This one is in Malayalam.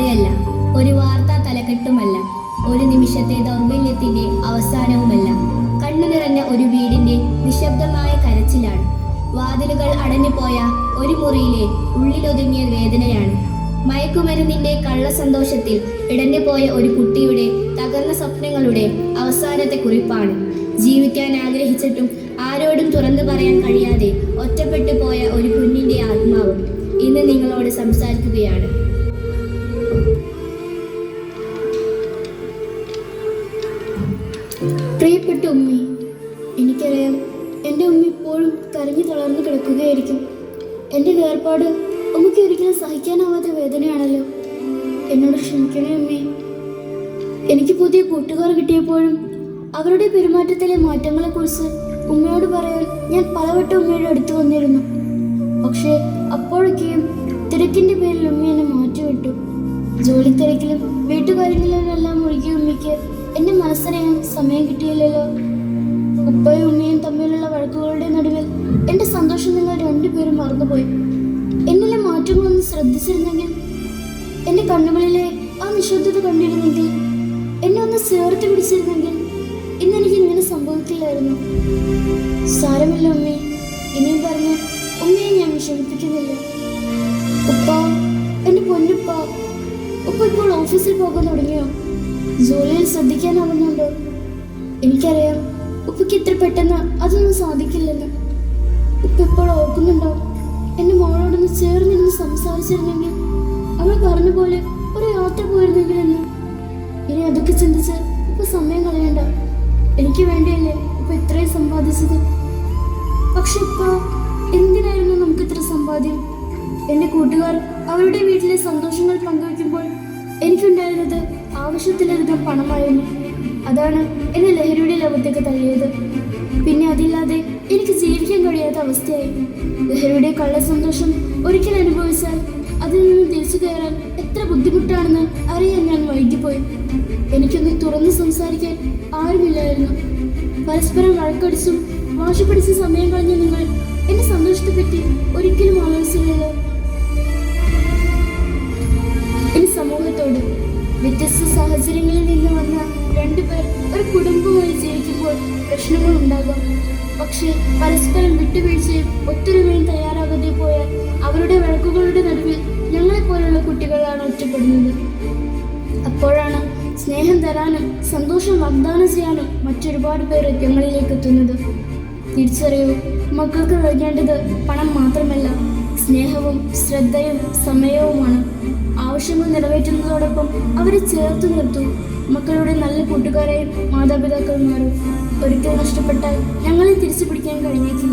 കഥയല്ല, ഒരു വാർത്താ തലക്കെട്ടുമല്ല, ഒരു നിമിഷത്തെ ദൗർബല്യത്തിന്റെ അവസാനവുമല്ല. കണ്ണു നിറഞ്ഞ ഒരു വീടിന്റെ നിശബ്ദമായ കരച്ചിലാണ്. വാതിലുകൾ അടഞ്ഞുപോയ ഒരു മുറിയിലെ ഉള്ളിലൊതുങ്ങിയ വേദനയാണ്. മയക്കുമരുന്നിന്റെ കള്ളസന്തോഷത്തിൽ ഇടഞ്ഞുപോയ ഒരു കുട്ടിയുടെ തകർന്ന സ്വപ്നങ്ങളുടെ അവസാനത്തെ കുറിപ്പാണ്. ജീവിക്കാൻ ആഗ്രഹിച്ചിട്ടും ആരോടും തുറന്നു പറയാൻ കഴിയാതെ ഒറ്റപ്പെട്ടു പോയ ഒരു കുഞ്ഞിന്റെ ആത്മാവ് ഇന്ന് നിങ്ങളോട് സംസാരിക്കുകയാണ്. പ്രിയപ്പെട്ട ഉമ്മി, എനിക്കറിയാം എൻ്റെ ഉമ്മ ഇപ്പോഴും കരഞ്ഞു തളർന്നു കിടക്കുകയായിരിക്കും. എൻ്റെ വേർപാട് ഉമ്മയ്ക്ക് ഒരിക്കലും സഹിക്കാനാവാത്ത വേദനയാണല്ലോ. എന്നോട് ക്ഷമിക്കണേ ഉമ്മി. എനിക്ക് പുതിയ കൂട്ടുകാർ കിട്ടിയപ്പോഴും അവരുടെ പെരുമാറ്റത്തിലെ മാറ്റങ്ങളെക്കുറിച്ച് ഉമ്മയോട് പറയാൻ ഞാൻ പലവട്ടം ഉമ്മയുടെ അടുത്ത് വന്നിരുന്നു. പക്ഷേ അപ്പോഴൊക്കെയും തിരക്കിൻ്റെ പേരിൽ ഉമ്മ എന്നെ മാറ്റിവിട്ടു. ജോലിത്തിരക്കിലും വീട്ടുകാര്യങ്ങളിലെല്ലാം മുഴുകിയ ഉമ്മയ്ക്ക് എന്നെ മനസ്സറിയാൻ സമയം കിട്ടിയില്ലല്ലോ. ഉപ്പയും ഉമ്മയും തമ്മിലുള്ള വഴക്കുകളുടെ നടുവിൽ എൻ്റെ സന്തോഷം നിങ്ങൾ രണ്ടുപേരും മറന്നുപോയി. എന്നിലെ മാറ്റങ്ങളൊന്ന് ശ്രദ്ധിച്ചിരുന്നെങ്കിൽ, എൻ്റെ കണ്ണുകളിലെ ആ നിശബ്ദത കണ്ടിരുന്നെങ്കിൽ, എന്നെ ഒന്ന് ചേർത്ത് പിടിച്ചിരുന്നെങ്കിൽ ഇന്നെനിക്ക് ഇങ്ങനെ സംഭവിക്കില്ലായിരുന്നു. സാരമില്ല ഉമ്മേ, ഇനിയും പറഞ്ഞ് ഉമ്മയെ ഞാൻ വിഷമിപ്പിക്കുന്നില്ല. ഉപ്പ, എൻ്റെ പൊന്നുപ്പ, ഉപ്പ ഇപ്പോൾ ഓഫീസിൽ പോകാൻ തുടങ്ങിയോ? ജോലിയിൽ ശ്രദ്ധിക്കാനാവുന്നുണ്ടോ? എനിക്കറിയാം ഉപ്പയ്ക്ക് ഇത്ര പെട്ടെന്ന് അതൊന്നും സാധിക്കില്ലെന്ന്. ഉപ്പ ഇപ്പോൾ ഓർക്കുന്നുണ്ടോ എൻ്റെ മോളോടൊന്ന് ചേർന്നിരുന്ന് സംസാരിച്ചിരുന്നെങ്കിൽ, അവൾ പറഞ്ഞ പോലെ ഒരു യാത്ര പോയിരുന്നെങ്കിലെന്ന്? ഇനി അതൊക്കെ ചിന്തിച്ച് ഇപ്പൊ സമയം കളയണ്ട. എനിക്ക് വേണ്ടിയല്ലേ ഇപ്പൊ ഇത്രയും സമ്പാദിച്ചത്. പക്ഷെ ഇപ്പൊ എന്തിനായിരുന്നു നമുക്ക് ഇത്ര സമ്പാദ്യം? എൻ്റെ കൂട്ടുകാർ അവരുടെ വീട്ടിലെ സന്തോഷങ്ങൾ പങ്കുവയ്ക്കുമ്പോൾ എനിക്കുണ്ടായിരുന്നത് ആവശ്യത്തിലധികം പണമായിരുന്നു. അതാണ് എന്നെ ലഹരിയുടെ ലോകത്തേക്ക് തള്ളിയത്. പിന്നെ അതില്ലാതെ എനിക്ക് ജീവിക്കാൻ കഴിയാത്ത അവസ്ഥയായി. ലഹരിയുടെ കള്ളസന്തോഷം ഒരിക്കൽ അനുഭവിച്ചാൽ അതിൽ നിന്ന് തിരിച്ചു കയറാൻ എത്ര ബുദ്ധിമുട്ടാണെന്ന് അറിയാൻ ഞാൻ വൈകിപ്പോയി. എനിക്കൊന്ന് തുറന്ന് സംസാരിക്കാൻ ആരുമില്ലായിരുന്നു. പരസ്പരം വഴക്കടിച്ചും വാശി പിടിച്ച സമയം കളഞ്ഞ നിങ്ങൾ എന്റെ സന്തോഷത്തെപ്പറ്റി ഒരിക്കലും ആലോചിച്ചില്ലല്ലോ. ഇനി സമൂഹത്തോട്, വ്യത്യസ്ത സാഹചര്യങ്ങളിൽ നിന്ന് വന്ന രണ്ടുപേർ ഒരു കുടുംബമായി ജീവിക്കുമ്പോൾ പ്രശ്നങ്ങൾ ഉണ്ടാകാം. പക്ഷേ പരസ്പരം വിട്ടുവീഴ്ചയും ഒത്തൊരുമയും തയ്യാറാകാതെ പോയാൽ അവരുടെ വഴക്കുകളുടെ നടുവിൽ ഞങ്ങളെപ്പോലുള്ള കുട്ടികളാണ് ഒറ്റപ്പെടുന്നത്. അപ്പോഴാണ് സ്നേഹം തരാനും സന്തോഷം വാഗ്ദാനം ചെയ്യാനും മറ്റൊരുപാട് പേർ ഞങ്ങളിലേക്ക് എത്തുന്നത്. തിരിച്ചറിയൂ, മക്കൾക്ക് നൽകേണ്ടത് പണം മാത്രമല്ല, സ്നേഹവും ശ്രദ്ധയും സമയവുമാണ്. ആവശ്യങ്ങൾ നിറവേറ്റുന്നതോടൊപ്പം അവരെ ചേർത്ത് നിർത്തൂ. മക്കളുടെ നല്ല കൂട്ടുകാരെയും മാതാപിതാക്കൾ മാറും. ഒരിക്കൽ നഷ്ടപ്പെട്ടാൽ ഞങ്ങളെ തിരിച്ചു പിടിക്കാൻ കഴിഞ്ഞേക്കില്ല.